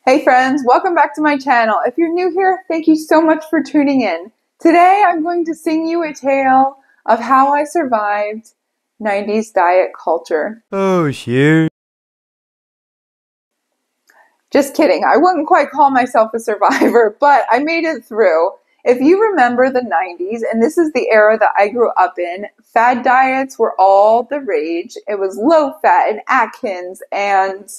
Hey friends, welcome back to my channel. If you're new here, thank you so much for tuning in. Today I'm going to sing you a tale of how I survived 90s diet culture. Oh shoot. Just kidding, I wouldn't quite call myself a survivor, but I made it through. If you remember the 90s, and this is the era that I grew up in, fad diets were all the rage. It was low fat and Atkins and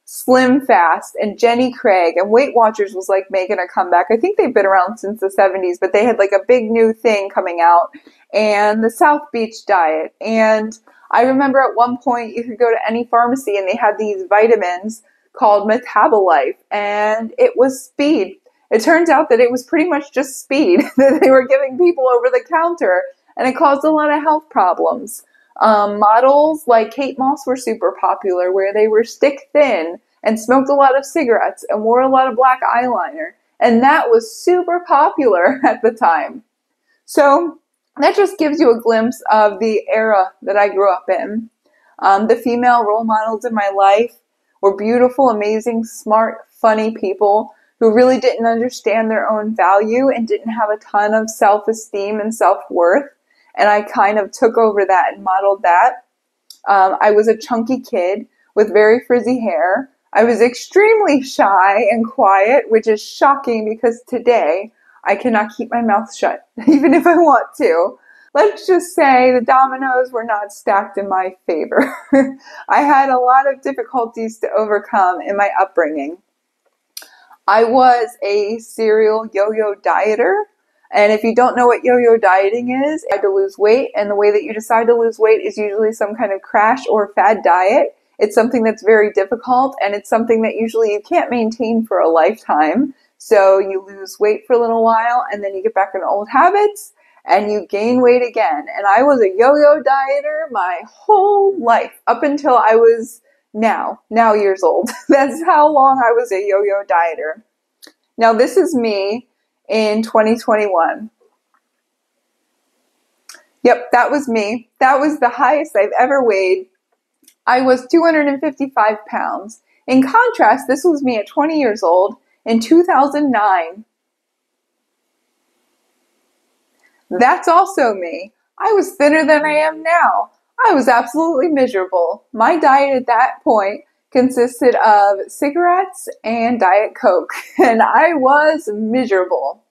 Slim Fast and Jenny Craig, and Weight Watchers was like making a comeback. I think they've been around since the 70s, but they had like a big new thing coming out, and the South Beach diet. And I remember at one point you could go to any pharmacy and they had these vitamins called Metabolife, and it was speed. It turns out that it was pretty much just speed that they were giving people over the counter, and it caused a lot of health problems. Models like Kate Moss were super popular, where they were stick thin and smoked a lot of cigarettes and wore a lot of black eyeliner. And that was super popular at the time. So that just gives you a glimpse of the era that I grew up in. The female role models in my life were beautiful, amazing, smart, funny people who really didn't understand their own value and didn't have a ton of self-esteem and self-worth. And I kind of took over that and modeled that. I was a chunky kid with very frizzy hair. I was extremely shy and quiet, which is shocking because today I cannot keep my mouth shut, even if I want to. Let's just say the dominoes were not stacked in my favor. I had a lot of difficulties to overcome in my upbringing. I was a serial yo-yo dieter. And if you don't know what yo-yo dieting is, I had to lose weight, and the way that you decide to lose weight is usually some kind of crash or fad diet. It's something that's very difficult, and it's something that usually you can't maintain for a lifetime. So you lose weight for a little while, and then you get back into old habits, and you gain weight again. And I was a yo-yo dieter my whole life, up until I was now years old. That's how long I was a yo-yo dieter. Now this is me in 2021. Yep, that was me. That was the highest I've ever weighed. I was 255 pounds. In contrast, this was me at 20 years old in 2009. That's also me. I was thinner than I am now. I was absolutely miserable. My diet at that point consisted of cigarettes and Diet Coke, and I was miserable.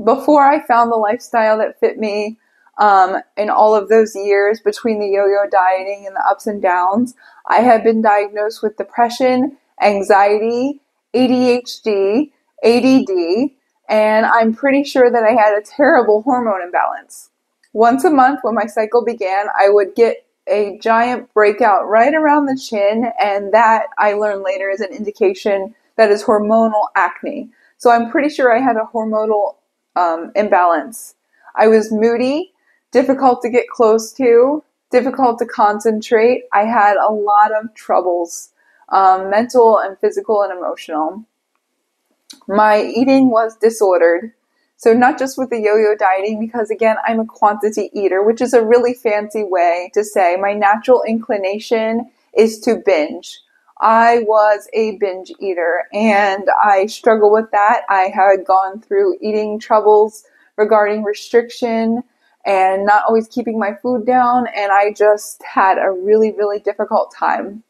Before I found the lifestyle that fit me, in all of those years between the yo-yo dieting and the ups and downs, I had been diagnosed with depression, anxiety, ADHD, ADD, and I'm pretty sure that I had a terrible hormone imbalance. Once a month when my cycle began, I would get a giant breakout right around the chin, and that I learned later is an indication that is hormonal acne. So I'm pretty sure I had a hormonal imbalance. I was moody, difficult to get close to, difficult to concentrate. I had a lot of troubles, mental and physical and emotional. My eating was disordered. So not just with the yo-yo dieting, because again, I'm a quantity eater, which is a really fancy way to say my natural inclination is to binge. I was a binge eater, and I struggle with that. I had gone through eating troubles regarding restriction and not always keeping my food down, and I just had a really, really difficult time.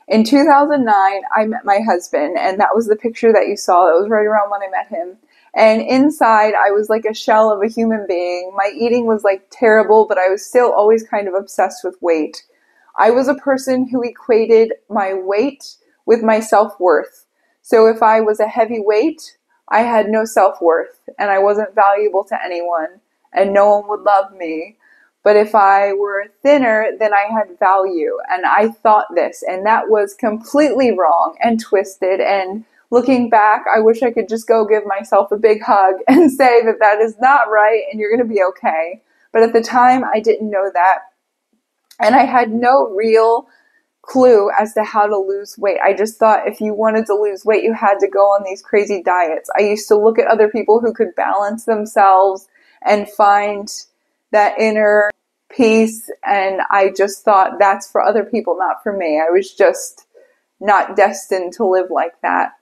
In 2009, I met my husband, and that was the picture that you saw. That was right around when I met him. And inside, I was like a shell of a human being. My eating was like terrible, but I was still always kind of obsessed with weight. I was a person who equated my weight with my self-worth. So if I was a heavy weight, I had no self-worth, and I wasn't valuable to anyone, and no one would love me. But if I were thinner, then I had value, and I thought this, and that was completely wrong and twisted. And looking back, I wish I could just go give myself a big hug and say that that is not right and you're going to be okay. But at the time, I didn't know that. And I had no real clue as to how to lose weight. I just thought if you wanted to lose weight, you had to go on these crazy diets. I used to look at other people who could balance themselves and find that inner peace, and I just thought that's for other people, not for me. I was just not destined to live like that.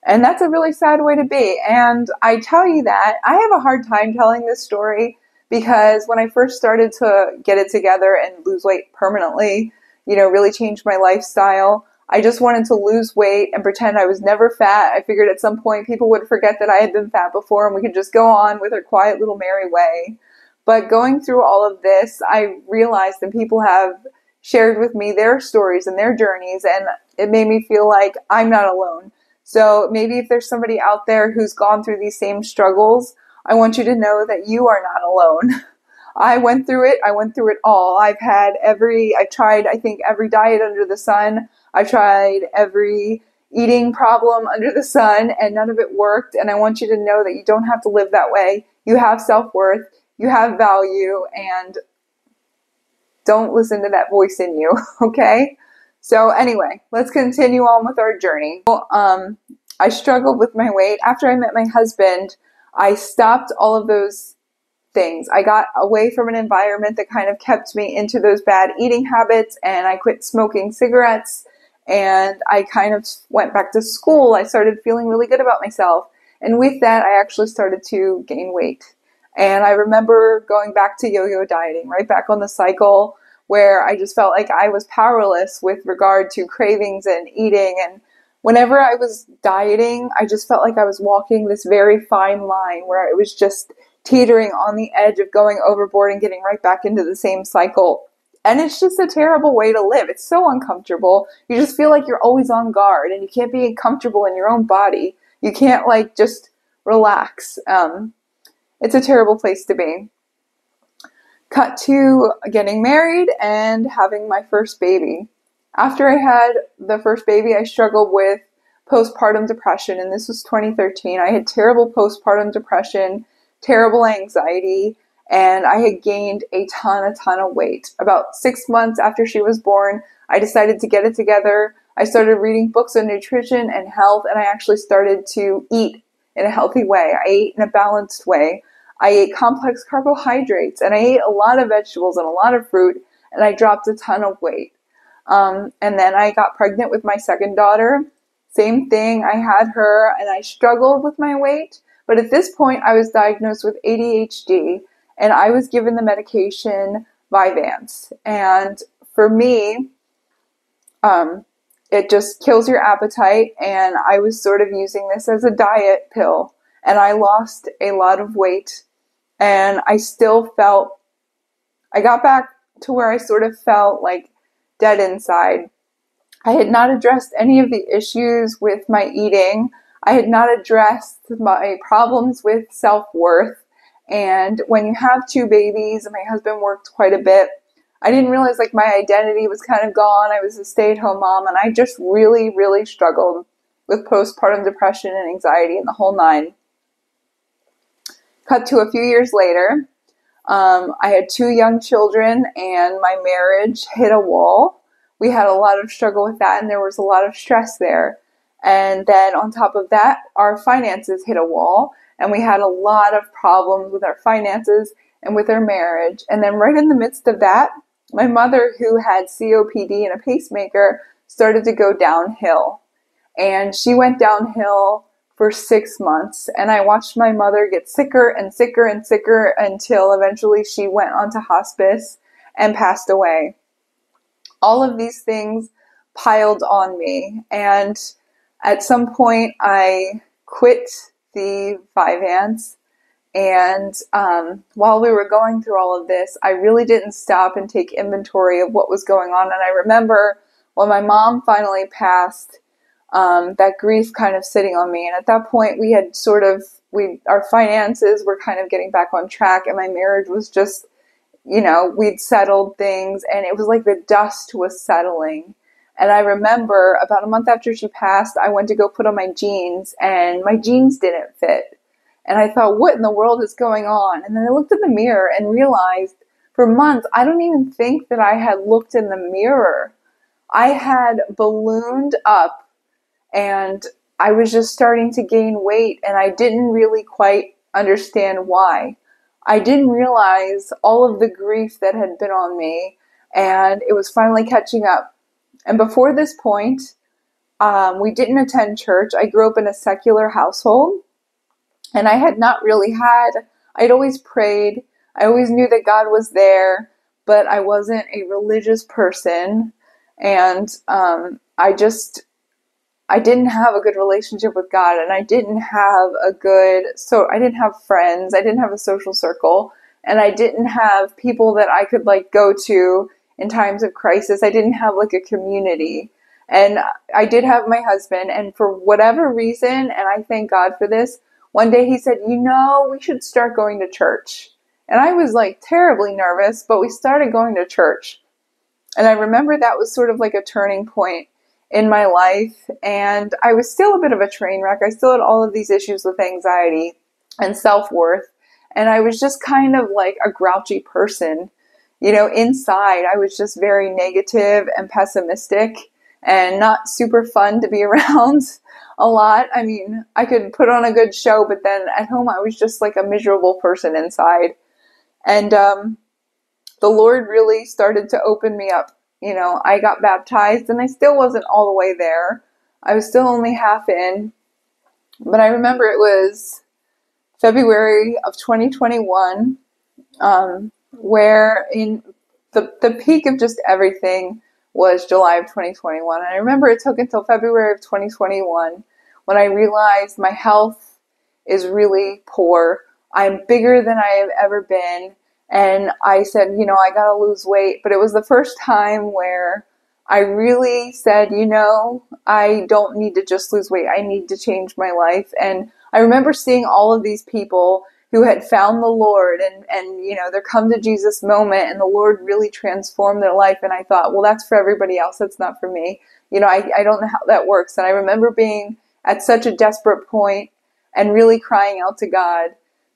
And that's a really sad way to be. And I tell you that I have a hard time telling this story because when I first started to get it together and lose weight permanently, really change my lifestyle, I just wanted to lose weight and pretend I was never fat. I figured at some point people would forget that I had been fat before and we could just go on with our quiet little merry way. But going through all of this, I realized that people have shared with me their stories and their journeys, and it made me feel like I'm not alone. So maybe if there's somebody out there who's gone through these same struggles, I want you to know that you are not alone. I went through it. I went through it all. I tried, I think, every diet under the sun. I tried every eating problem under the sun, and none of it worked. And I want you to know that you don't have to live that way. You have self-worth. You have value, and don't listen to that voice in you, okay? So anyway, let's continue on with our journey. I struggled with my weight. After I met my husband, I stopped all of those things. I got away from an environment that kind of kept me into those bad eating habits, and I quit smoking cigarettes, and I kind of went back to school. I started feeling really good about myself, and with that, I actually started to gain weight. And I remember going back to yo-yo dieting, right back on the cycle where I just felt like I was powerless with regard to cravings and eating. And whenever I was dieting, I just felt like I was walking this very fine line where I was just teetering on the edge of going overboard and getting right back into the same cycle. And it's just a terrible way to live. It's so uncomfortable. You just feel like you're always on guard and you can't be comfortable in your own body. You can't just relax. It's a terrible place to be. Cut to getting married and having my first baby. After I had the first baby, I struggled with postpartum depression, and this was 2013. I had terrible postpartum depression, terrible anxiety, and I had gained a ton of weight. About 6 months after she was born, I decided to get it together. I started reading books on nutrition and health, and I actually started to eat in a healthy way. I ate in a balanced way. I ate complex carbohydrates, and I ate a lot of vegetables and a lot of fruit, and I dropped a ton of weight. And then I got pregnant with my second daughter. Same thing, I had her, and I struggled with my weight. But at this point, I was diagnosed with ADHD, and I was given the medication Vyvanse. And for me, it just kills your appetite, and I was sort of using this as a diet pill. And I lost a lot of weight, and I got back to where I sort of felt like dead inside. I had not addressed any of the issues with my eating. I had not addressed my problems with self-worth. And when you have two babies, and my husband worked quite a bit, I didn't realize my identity was kind of gone. I was a stay-at-home mom, and I just really, really struggled with postpartum depression and anxiety and the whole nine. Cut to a few years later, I had two young children, and my marriage hit a wall. We had a lot of struggle with that, and there was a lot of stress there. And then on top of that, our finances hit a wall, and we had a lot of problems with our finances and with our marriage. And then right in the midst of that, my mother, who had COPD and a pacemaker, started to go downhill. And she went downhill for 6 months, and I watched my mother get sicker and sicker and sicker until eventually she went onto hospice and passed away. All of these things piled on me, and at some point I quit the Vyvanse, and while we were going through all of this, I really didn't stop and take inventory of what was going on. And I remember when my mom finally passed, that grief kind of sitting on me. And at that point, we had our finances were kind of getting back on track, and my marriage was just, we'd settled things, and it was like the dust was settling. And I remember about a month after she passed, I went to go put on my jeans, and my jeans didn't fit. And I thought, what in the world is going on? And then I looked in the mirror and realized for months, I don't even think that I had looked in the mirror. I had ballooned up, and I was just starting to gain weight, and I didn't really quite understand why. I didn't realize all of the grief that had been on me, and it was finally catching up. And before this point, we didn't attend church. I grew up in a secular household, and I had not really I'd always prayed. I always knew that God was there, but I wasn't a religious person. And I didn't have a good relationship with God, and I didn't have I didn't have friends, I didn't have a social circle, and I didn't have people that I could like go to in times of crisis. I didn't have like a community. And I did have my husband, and for whatever reason, and I thank God for this, one day he said, we should start going to church. And I was like terribly nervous, but we started going to church. And I remember that was sort of like a turning point in my life. And I was still a bit of a train wreck. I still had all of these issues with anxiety and self-worth. And I was just kind of like a grouchy person. Inside, I was just very negative and pessimistic and not super fun to be around a lot. I mean, I could put on a good show, but then at home I was just like a miserable person inside. And the Lord really started to open me up. I got baptized, and I still wasn't all the way there. I was still only half in. But I remember it was February of 2021, where in the peak of just everything was July of 2021. And I remember it took until February of 2021 when I realized my health is really poor. I'm bigger than I have ever been. And I said, I gotta lose weight. But it was the first time where I really said, I don't need to just lose weight. I need to change my life. And I remember seeing all of these people who had found the Lord and their come to Jesus moment, and the Lord really transformed their life. And I thought, well, that's for everybody else. That's not for me. I don't know how that works. And I remember being at such a desperate point and really crying out to God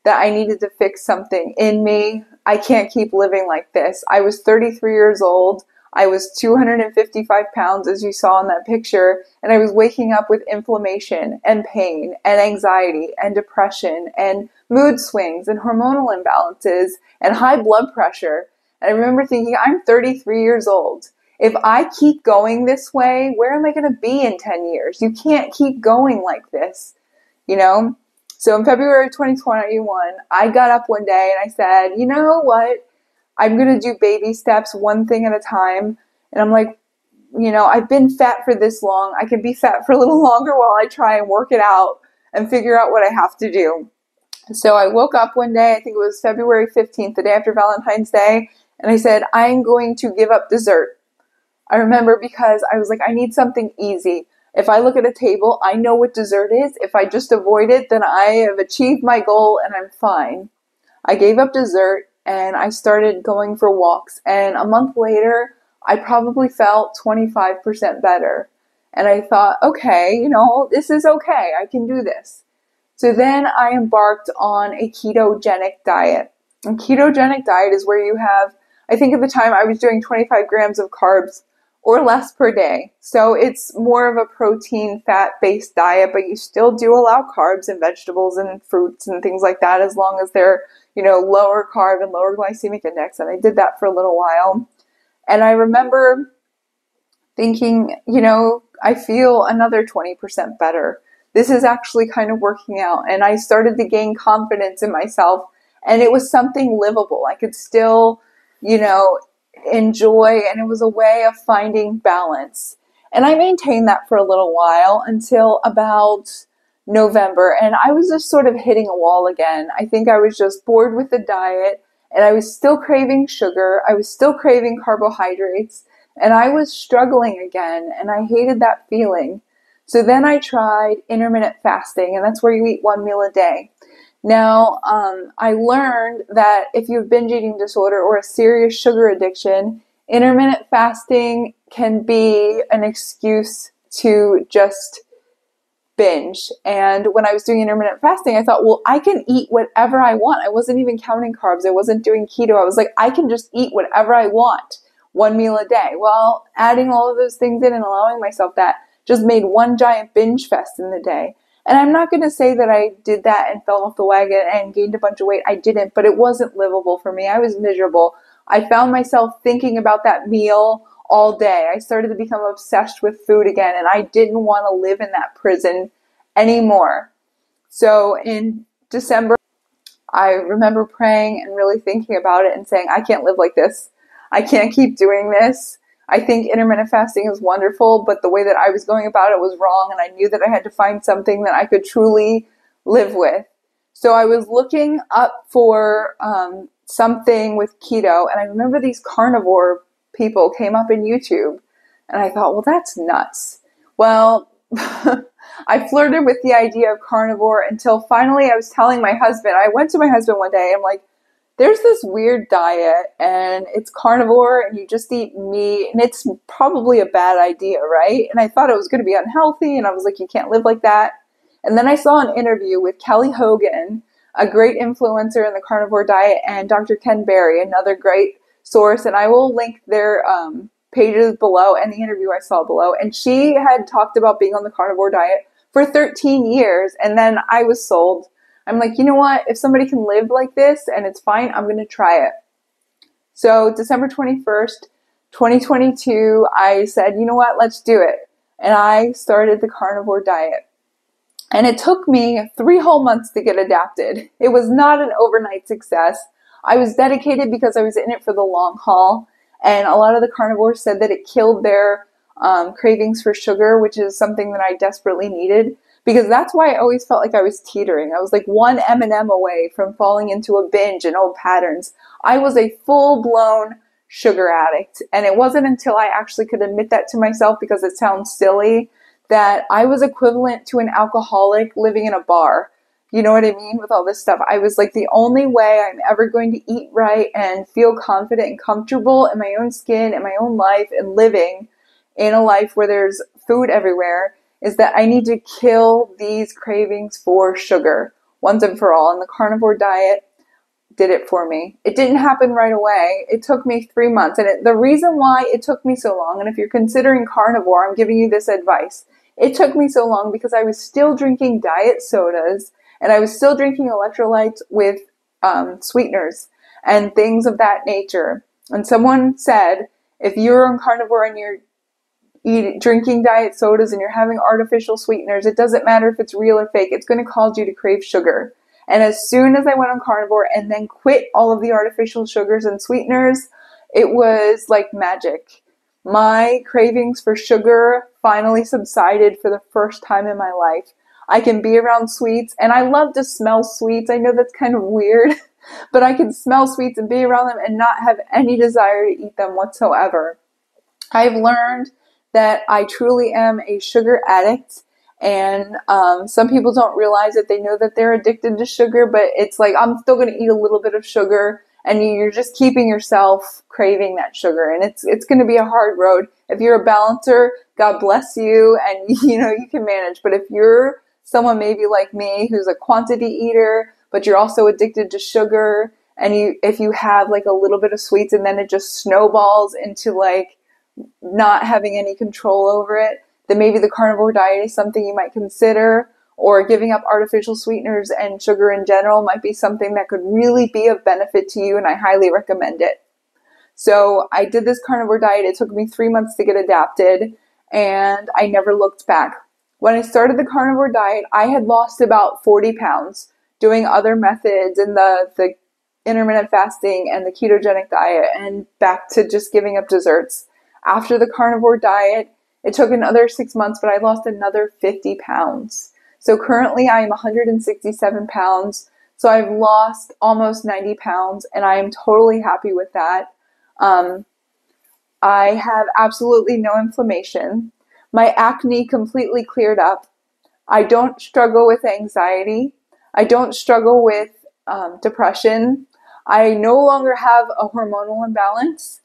that I needed to fix something in me. I can't keep living like this. I was 33 years old. I was 255 pounds, as you saw in that picture, and I was waking up with inflammation and pain and anxiety and depression and mood swings and hormonal imbalances and high blood pressure. And I remember thinking, I'm 33 years old. If I keep going this way, where am I going to be in 10 years? You can't keep going like this, So in February of 2021, I got up one day and I said, you know what? I'm going to do baby steps, one thing at a time. And I'm like, I've been fat for this long. I can be fat for a little longer while I try and work it out and figure out what I have to do. So I woke up one day, I think it was February 15th, the day after Valentine's Day, and I said, I'm going to give up dessert. I remember because I was like, I need something easy. If I look at a table, I know what dessert is. If I just avoid it, then I have achieved my goal and I'm fine. I gave up dessert and I started going for walks. And a month later, I probably felt 25% better. And I thought, okay, this is okay. I can do this. So then I embarked on a ketogenic diet. A ketogenic diet is where you have, I think at the time I was doing 25 grams of carbs or less per day. So it's more of a protein, fat-based diet, but you still do allow carbs and vegetables and fruits and things like that as long as they're, lower carb and lower glycemic index. And I did that for a little while. And I remember thinking, I feel another 20% better. This is actually kind of working out. And I started to gain confidence in myself, and it was something livable. I could still, enjoy, and it was a way of finding balance. And I maintained that for a little while until about November, and I was just sort of hitting a wall again. I think I was just bored with the diet, and I was still craving sugar. I was still craving carbohydrates, and I was struggling again, and I hated that feeling. So then I tried intermittent fasting, and that's where you eat one meal a day. Now, I learned that if you have binge eating disorder or a serious sugar addiction, intermittent fasting can be an excuse to just binge. And when I was doing intermittent fasting, I thought, well, I can eat whatever I want. I wasn't even counting carbs. I wasn't doing keto. I was like, I can just eat whatever I want, one meal a day. Well, adding all of those things in and allowing myself that just made one giant binge fest in the day. And I'm not going to say that I did that and fell off the wagon and gained a bunch of weight. I didn't, but it wasn't livable for me. I was miserable. I found myself thinking about that meal all day. I started to become obsessed with food again, and I didn't want to live in that prison anymore. So in December, I remember praying and really thinking about it and saying, I can't live like this. I can't keep doing this. I think intermittent fasting is wonderful, but the way that I was going about it was wrong, and I knew that I had to find something that I could truly live with. So I was looking up for something with keto, and I remember these carnivore people came up in YouTube, and I thought, well, that's nuts. Well, I flirted with the idea of carnivore until finally I was telling my husband, I went to my husband one day, I'm like, there's this weird diet and it's carnivore and you just eat meat and it's probably a bad idea, right? And I thought it was going to be unhealthy and I was like, you can't live like that. And then I saw an interview with Kelly Hogan, a great influencer in the carnivore diet, and Dr. Ken Berry, another great source. And I will link their pages below and the interview I saw below. And she had talked about being on the carnivore diet for 13 years. And then I was sold. I'm like, you know what? If somebody can live like this and it's fine, I'm going to try it. So December 21st, 2022, I said, you know what? Let's do it. And I started the carnivore diet. And it took me 3 whole months to get adapted. It was not an overnight success. I was dedicated because I was in it for the long haul. And a lot of the carnivores said that it killed their cravings for sugar, which is something that I desperately needed. Because that's why I always felt like I was teetering. I was like one M&M away from falling into a binge and old patterns. I was a full-blown sugar addict. And it wasn't until I actually could admit that to myself, because it sounds silly, that I was equivalent to an alcoholic living in a bar. You know what I mean? With all this stuff. I was like, the only way I'm ever going to eat right and feel confident and comfortable in my own skin, in my own life, and living in a life where there's food everywhere is that I need to kill these cravings for sugar once and for all. And the carnivore diet did it for me. It didn't happen right away. It took me 3 months. And the reason why it took me so long, and if you're considering carnivore, I'm giving you this advice. It took me so long because I was still drinking diet sodas and I was still drinking electrolytes with sweeteners and things of that nature. And someone said, if you're on carnivore and you're drinking diet sodas and you're having artificial sweeteners, it doesn't matter if it's real or fake, it's going to cause you to crave sugar. And as soon as I went on carnivore and then quit all of the artificial sugars and sweeteners, it was like magic. My cravings for sugar finally subsided for the first time in my life. I can be around sweets, and I love to smell sweets. I know that's kind of weird, but I can smell sweets and be around them and not have any desire to eat them whatsoever. I've learned that I truly am a sugar addict, and some people don't realize it. They know that they're addicted to sugar, but it's like, I'm still going to eat a little bit of sugar, and you're just keeping yourself craving that sugar, and it's going to be a hard road. If you're a balancer, God bless you, and you can manage. But if you're someone maybe like me who's a quantity eater, but you're also addicted to sugar, and if you have like a little bit of sweets and then it just snowballs into like not having any control over it, then maybe the carnivore diet is something you might consider, or giving up artificial sweeteners and sugar in general might be something that could really be of benefit to you, and I highly recommend it. So I did this carnivore diet. It took me 3 months to get adapted, and I never looked back. When I started the carnivore diet, I had lost about 40 pounds doing other methods in the intermittent fasting and the ketogenic diet, and back to just giving up desserts. After the carnivore diet, it took another 6 months, but I lost another 50 pounds. So currently I am 167 pounds. So I've lost almost 90 pounds, and I am totally happy with that. I have absolutely no inflammation. My acne completely cleared up. I don't struggle with anxiety. I don't struggle with depression. I no longer have a hormonal imbalance.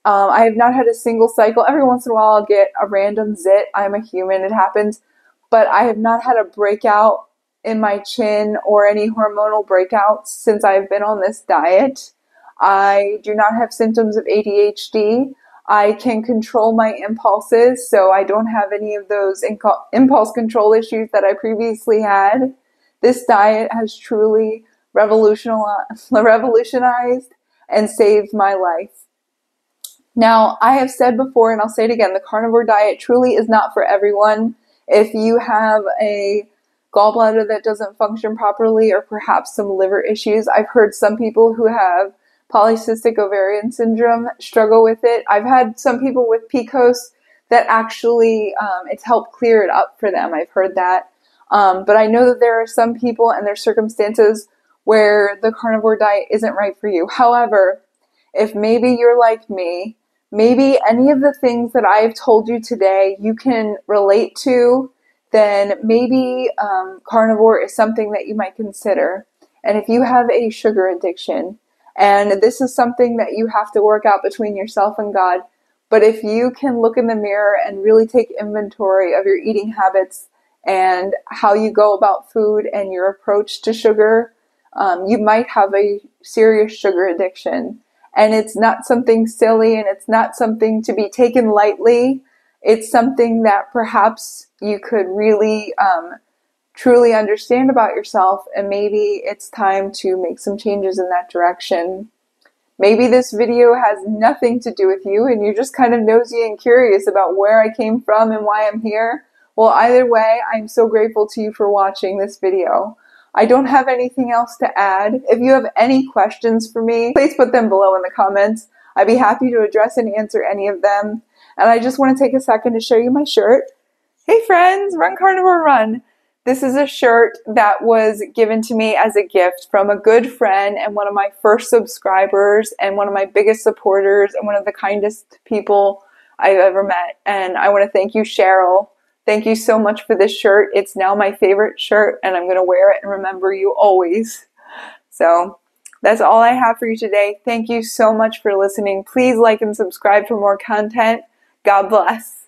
I have not had a single cycle. Every once in a while I'll get a random zit. I'm a human, it happens. But I have not had a breakout in my chin or any hormonal breakouts since I've been on this diet. I do not have symptoms of ADHD. I can control my impulses, so I don't have any of those impulse control issues that I previously had. This diet has truly revolutionized and saved my life. Now, I have said before, and I'll say it again, the carnivore diet truly is not for everyone. If you have a gallbladder that doesn't function properly or perhaps some liver issues, I've heard some people who have polycystic ovarian syndrome struggle with it. I've had some people with PCOS that actually it's helped clear it up for them. I've heard that. But I know that there are some people and their circumstances where the carnivore diet isn't right for you. However, if maybe you're like me, maybe any of the things that I've told you today you can relate to, then maybe carnivore is something that you might consider. And if you have a sugar addiction, and this is something that you have to work out between yourself and God, but if you can look in the mirror and really take inventory of your eating habits and how you go about food and your approach to sugar, you might have a serious sugar addiction. And it's not something silly, and it's not something to be taken lightly. It's something that perhaps you could really truly understand about yourself, and maybe it's time to make some changes in that direction. Maybe this video has nothing to do with you, and you're just kind of nosy and curious about where I came from and why I'm here. Well, either way, I'm so grateful to you for watching this video. I don't have anything else to add. If you have any questions for me, please put them below in the comments. I'd be happy to address and answer any of them. And I just want to take a second to show you my shirt. Hey friends, Run Carnivore Run. This is a shirt that was given to me as a gift from a good friend and one of my first subscribers and one of my biggest supporters and one of the kindest people I've ever met. And I want to thank you, Cheryl. Thank you so much for this shirt. It's now my favorite shirt, and I'm going to wear it and remember you always. So that's all I have for you today. Thank you so much for listening. Please like and subscribe for more content. God bless.